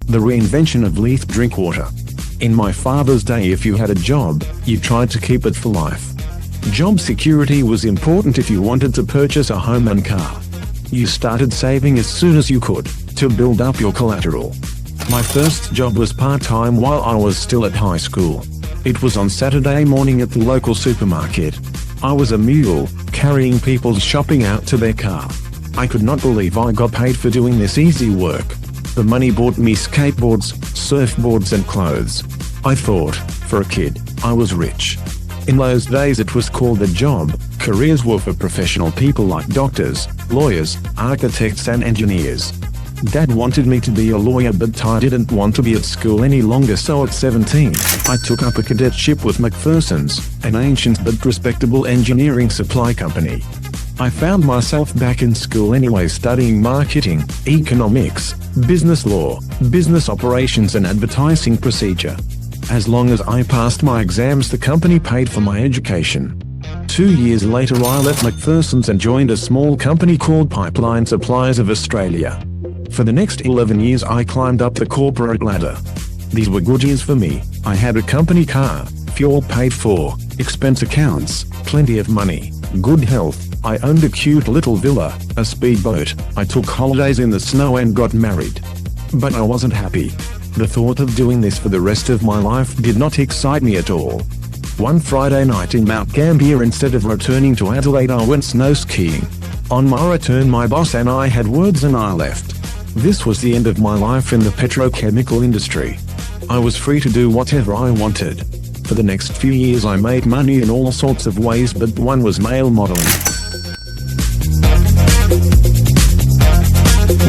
The reinvention of leaf drink water. In my father's day, if you had a job, you tried to keep it for life. Job security was important if you wanted to purchase a home and car. You started saving as soon as you could, to build up your collateral. My first job was part-time while I was still at high school. It was on Saturday morning at the local supermarket. I was a mule, carrying people's shopping out to their car. I could not believe I got paid for doing this easy work. The money bought me skateboards, surfboards and clothes. I thought, for a kid, I was rich. In those days it was called a job. Careers were for professional people like doctors, lawyers, architects and engineers. Dad wanted me to be a lawyer, but I didn't want to be at school any longer, so at 17, I took up a cadetship with McPherson's, an ancient but respectable engineering supply company. I found myself back in school anyway, studying marketing, economics, business law, business operations and advertising procedure. As long as I passed my exams, the company paid for my education. 2 years later I left McPherson's and joined a small company called Pipeline Suppliers of Australia. For the next 11 years I climbed up the corporate ladder. These were good years for me. I had a company car, fuel paid for, expense accounts, plenty of money, good health. I owned a cute little villa, a speedboat. I took holidays in the snow and got married. But I wasn't happy. The thought of doing this for the rest of my life did not excite me at all. One Friday night in Mount Gambier, instead of returning to Adelaide, I went snow skiing. On my return my boss and I had words and I left. This was the end of my life in the petrochemical industry. I was free to do whatever I wanted. For the next few years I made money in all sorts of ways, but one was male modeling.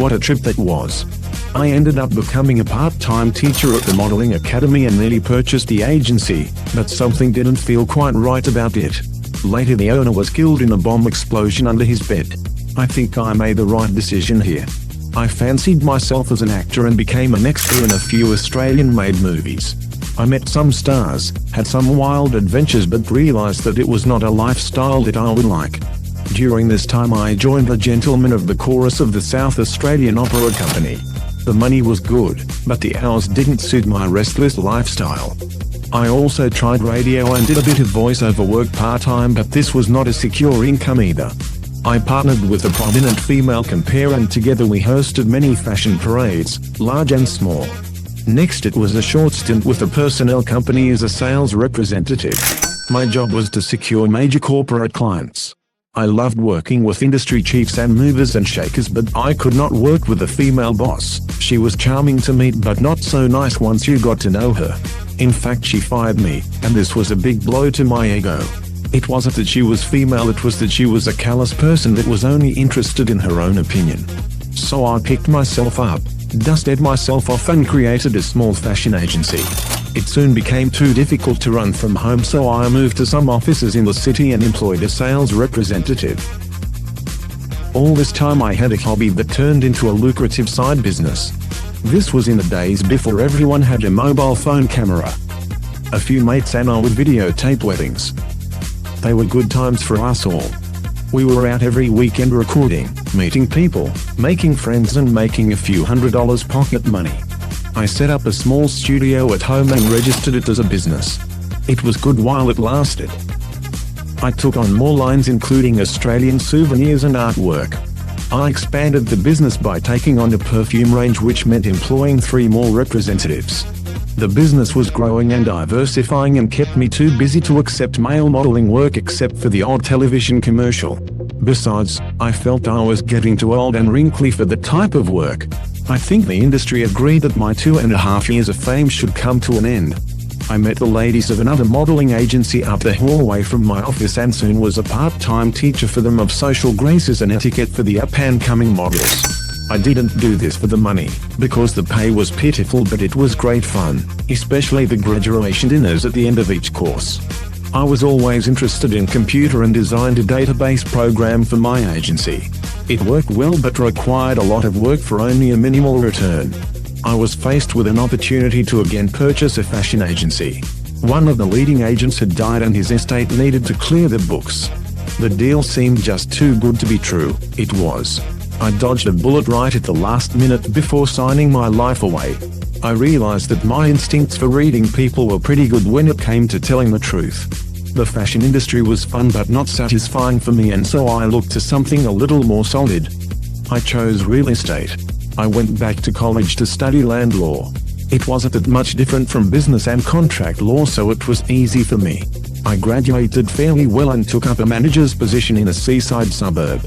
What a trip that was. I ended up becoming a part-time teacher at the modeling academy and nearly purchased the agency, but something didn't feel quite right about it. Later the owner was killed in a bomb explosion under his bed. I think I made the right decision here. I fancied myself as an actor and became an extra in a few Australian-made movies. I met some stars, had some wild adventures, but realized that it was not a lifestyle that I would like. During this time I joined the gentlemen of the chorus of the South Australian Opera Company. The money was good, but the hours didn't suit my restless lifestyle. I also tried radio and did a bit of voiceover work part-time, but this was not a secure income either. I partnered with a prominent female compere and together we hosted many fashion parades, large and small. Next it was a short stint with a personnel company as a sales representative. My job was to secure major corporate clients. I loved working with industry chiefs and movers and shakers, but I could not work with a female boss. She was charming to meet but not so nice once you got to know her. In fact, she fired me, and this was a big blow to my ego. It wasn't that she was female, it was that she was a callous person that was only interested in her own opinion. So I picked myself up, dusted myself off and created a small fashion agency. It soon became too difficult to run from home, so I moved to some offices in the city and employed a sales representative. All this time I had a hobby that turned into a lucrative side business. This was in the days before everyone had a mobile phone camera. A few mates and I would videotape weddings. They were good times for us all. We were out every weekend recording, meeting people, making friends and making a few $100s pocket money. I set up a small studio at home and registered it as a business. It was good while it lasted. I took on more lines, including Australian souvenirs and artwork. I expanded the business by taking on a perfume range, which meant employing 3 more representatives. The business was growing and diversifying and kept me too busy to accept male modeling work except for the odd television commercial. Besides, I felt I was getting too old and wrinkly for the type of work. I think the industry agreed that my 2.5 years of fame should come to an end. I met the ladies of another modeling agency up the hallway from my office and soon was a part-time teacher for them of social graces and etiquette for the up-and-coming models. I didn't do this for the money, because the pay was pitiful, but it was great fun, especially the graduation dinners at the end of each course. I was always interested in computer and designed a database program for my agency. It worked well but required a lot of work for only a minimal return. I was faced with an opportunity to again purchase a fashion agency. One of the leading agents had died and his estate needed to clear the books. The deal seemed just too good to be true. It was. I dodged a bullet right at the last minute before signing my life away. I realized that my instincts for reading people were pretty good when it came to telling the truth. The fashion industry was fun but not satisfying for me, and so I looked to something a little more solid. I chose real estate. I went back to college to study land law. It wasn't that much different from business and contract law, so it was easy for me. I graduated fairly well and took up a manager's position in a seaside suburb.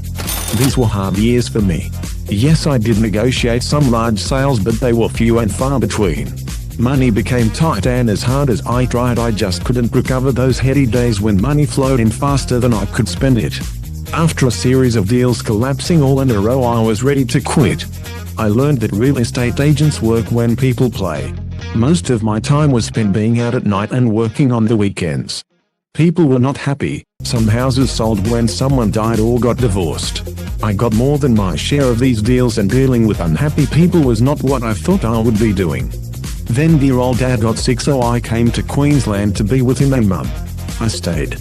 These were hard years for me. Yes, I did negotiate some large sales, but they were few and far between. Money became tight, and as hard as I tried, I just couldn't recover those heady days when money flowed in faster than I could spend it. After a series of deals collapsing all in a row, I was ready to quit. I learned that real estate agents work when people play. Most of my time was spent being out at night and working on the weekends. People were not happy. Some houses sold when someone died or got divorced. I got more than my share of these deals, and dealing with unhappy people was not what I thought I would be doing. Then dear old dad got sick, so I came to Queensland to be with him and mum. I stayed.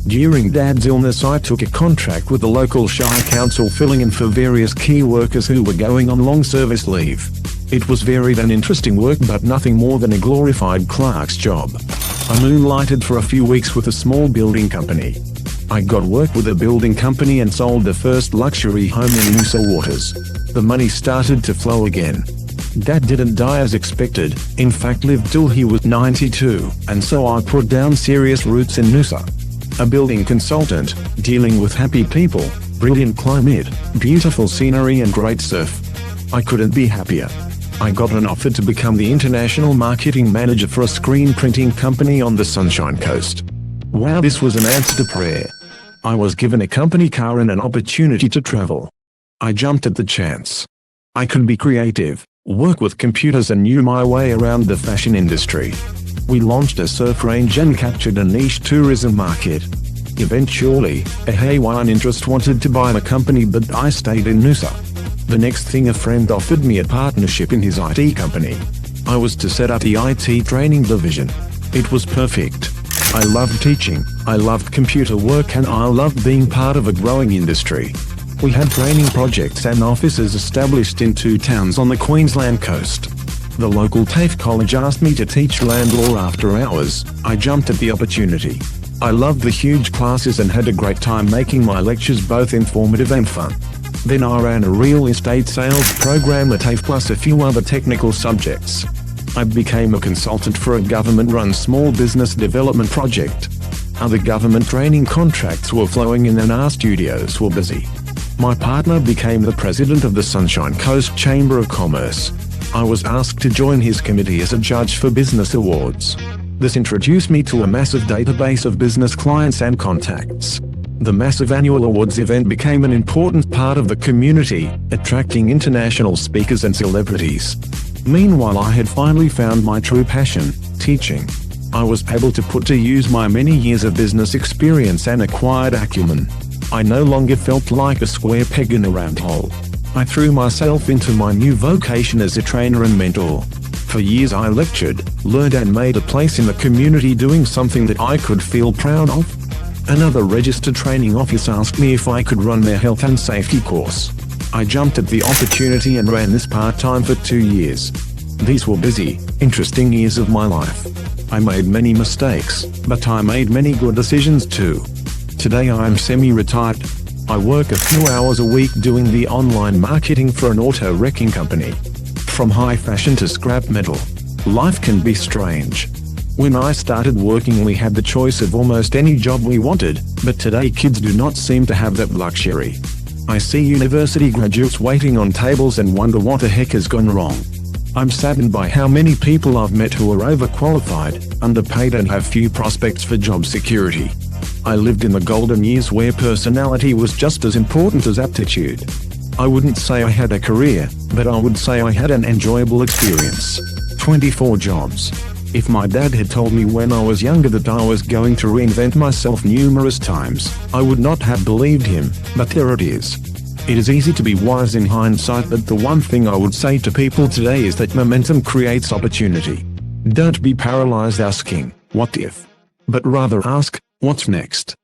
During dad's illness, I took a contract with the local Shire Council, filling in for various key workers who were going on long service leave. It was varied and interesting work, but nothing more than a glorified clerk's job. I moonlighted for a few weeks with a small building company. I got work with a building company and sold the first luxury home in Noosa Waters. The money started to flow again. Dad didn't die as expected, in fact lived till he was 92, and so I put down serious roots in Noosa. A building consultant, dealing with happy people, brilliant climate, beautiful scenery and great surf. I couldn't be happier. I got an offer to become the international marketing manager for a screen printing company on the Sunshine Coast. Wow, this was an answer to prayer. I was given a company car and an opportunity to travel. I jumped at the chance. I could be creative, work with computers, and knew my way around the fashion industry. We launched a surf range and captured a niche tourism market. Eventually, a Hawaiian interest wanted to buy the company, but I stayed in Noosa. The next thing, a friend offered me a partnership in his IT company. I was to set up the IT training division. It was perfect. I loved teaching, I loved computer work, and I loved being part of a growing industry. We had training projects and offices established in 2 towns on the Queensland coast. The local TAFE college asked me to teach land law after hours. I jumped at the opportunity. I loved the huge classes and had a great time making my lectures both informative and fun. Then I ran a real estate sales program at TAFE plus a few other technical subjects. I became a consultant for a government-run small business development project. Other government training contracts were flowing in and our studios were busy. My partner became the president of the Sunshine Coast Chamber of Commerce. I was asked to join his committee as a judge for business awards. This introduced me to a massive database of business clients and contacts. The massive annual awards event became an important part of the community, attracting international speakers and celebrities. Meanwhile, I had finally found my true passion, teaching. I was able to put to use my many years of business experience and acquired acumen. I no longer felt like a square peg in a round hole. I threw myself into my new vocation as a trainer and mentor. For years I lectured, learned, and made a place in the community doing something that I could feel proud of. Another registered training office asked me if I could run their health and safety course. I jumped at the opportunity and ran this part-time for 2 years. These were busy, interesting years of my life. I made many mistakes, but I made many good decisions too. Today I am semi-retired. I work a few hours a week doing the online marketing for an auto wrecking company. From high fashion to scrap metal, life can be strange. When I started working, we had the choice of almost any job we wanted, but today kids do not seem to have that luxury. I see university graduates waiting on tables and wonder what the heck has gone wrong. I'm saddened by how many people I've met who are overqualified, underpaid, and have few prospects for job security. I lived in the golden years where personality was just as important as aptitude. I wouldn't say I had a career, but I would say I had an enjoyable experience. 24 jobs. If my dad had told me when I was younger that I was going to reinvent myself numerous times, I would not have believed him, but there it is. It is easy to be wise in hindsight, but the one thing I would say to people today is that momentum creates opportunity. Don't be paralyzed asking, what if? But rather ask, what's next?